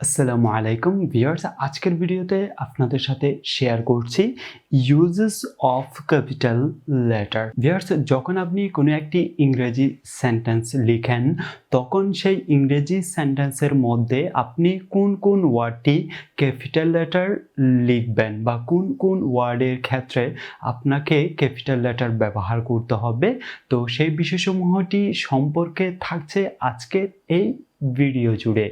আসসালামু আলাইকুম ভিউয়ার্স, আজকের ভিডিওতে আপনাদের সাথে শেয়ার করছি uses of capital letter. Viewers, যখন আপনি কোনো একটি ইংরেজি সেন্টেন্স লিখেন তখন সেই ইংরেজি সেন্টেন্সের মধ্যে আপনি কোন কোন ওয়ার্ডটি ক্যাপিটাল লেটার লিখবেন বা কোন কোন ওয়ার্ডের ক্ষেত্রে আপনাকে ক্যাপিটাল লেটার ব্যবহার করতে হবে, তো সেই বিষয়সমূহটি সম্পর্কে থাকছে আজকের এই ভিডিও জুড়ে।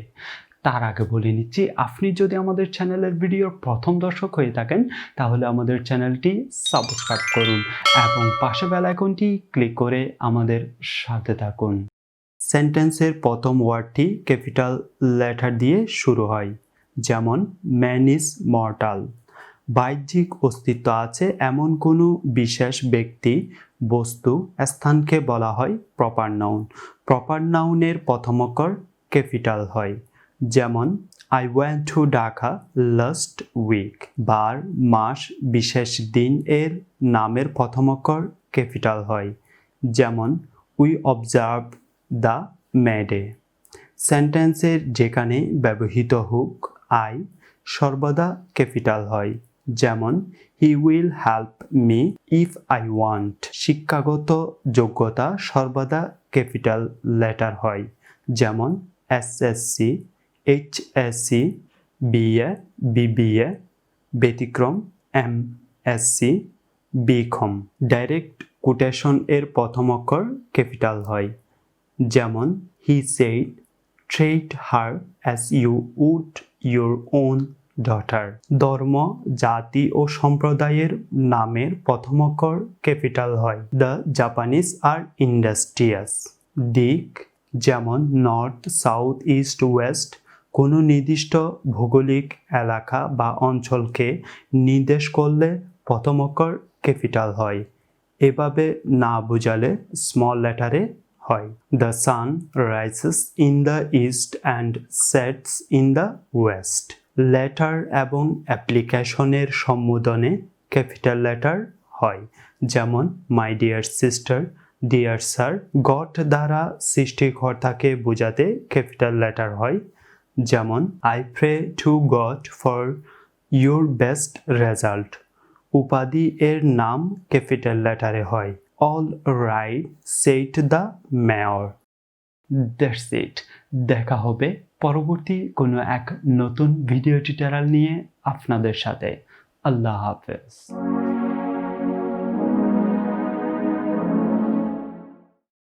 তার আগে বলে নিচ্ছি, আপনি যদি আমাদের চ্যানেলের ভিডিওর প্রথম দর্শক হয়ে থাকেন তাহলে আমাদের চ্যানেলটি সাবস্ক্রাইব করুন এবং পাশে বেল আইকনটি ক্লিক করে আমাদের সাথে থাকুন। সেন্টেন্সের প্রথম ওয়ার্ডটি ক্যাপিটাল লেটার দিয়ে শুরু হয়, যেমন ম্যান ইজ মর্টাল। বাহ্যিক অস্তিত্ব আছে এমন কোনো বিশেষ ব্যক্তি, বস্তু, স্থানকে বলা হয় প্রপার নাউন। প্রপার নাউনের প্রথম অক্ষর ক্যাপিটাল হয়, যেমন I went to Dhaka last week. বার, মাস, বিশেষ দিন এর নামের প্রথম অক্ষর ক্যাপিটাল হয়, যেমন we observe the May Day. সেন্টেন্সের যেখানে ব্যবহৃত হোক আই সর্বদা ক্যাপিটাল হয়, যেমন he will help me if I want. শিক্ষাগত যোগ্যতা সর্বদা ক্যাপিটাল লেটার হয়, যেমন এসএসসি, এইচএসসি, বিএ, বিবিএ। ব্যতিক্রম এমএসসি, বিকম। ডাইরেক্ট কোটেশন এর প্রথম অক্ষর ক্যাপিটাল হয়, যেমন he said treat her as you would your own daughter. ধর্ম, জাতি ও সম্প্রদায়ের নামের প্রথম অক্ষর ক্যাপিটাল হয়। The Japanese are industrious. দিক, যেমন নর্থ, সাউথ, ইস্ট, ওয়েস্ট কোনো নির্দিষ্ট ভৌগোলিক এলাকা বা অঞ্চলকে নির্দেশ করলে প্রথম অক্ষর ক্যাপিটাল হয়। এভাবে না বোঝালে স্মল লেটারে হয়। The sun rises in the east and sets in the west. Letter এবং অ্যাপ্লিকেশনের সম্বোধনে ক্যাপিটাল লেটার হয়, যেমন my dear sister, dear sir. God দ্বারা সৃষ্টিকর্তাকে বোঝাতে ক্যাপিটাল লেটার হয়, যেমন I pray to God for your best result. উপাধি এর নাম ক্যাপিটাল লেটারে হয়, all right said the mayor. That's it. দেখা হবে পরবর্তী কোনো এক নতুন ভিডিও টিউটোরিয়াল নিয়ে আপনাদের সাথে। আল্লাহ হাফেজ।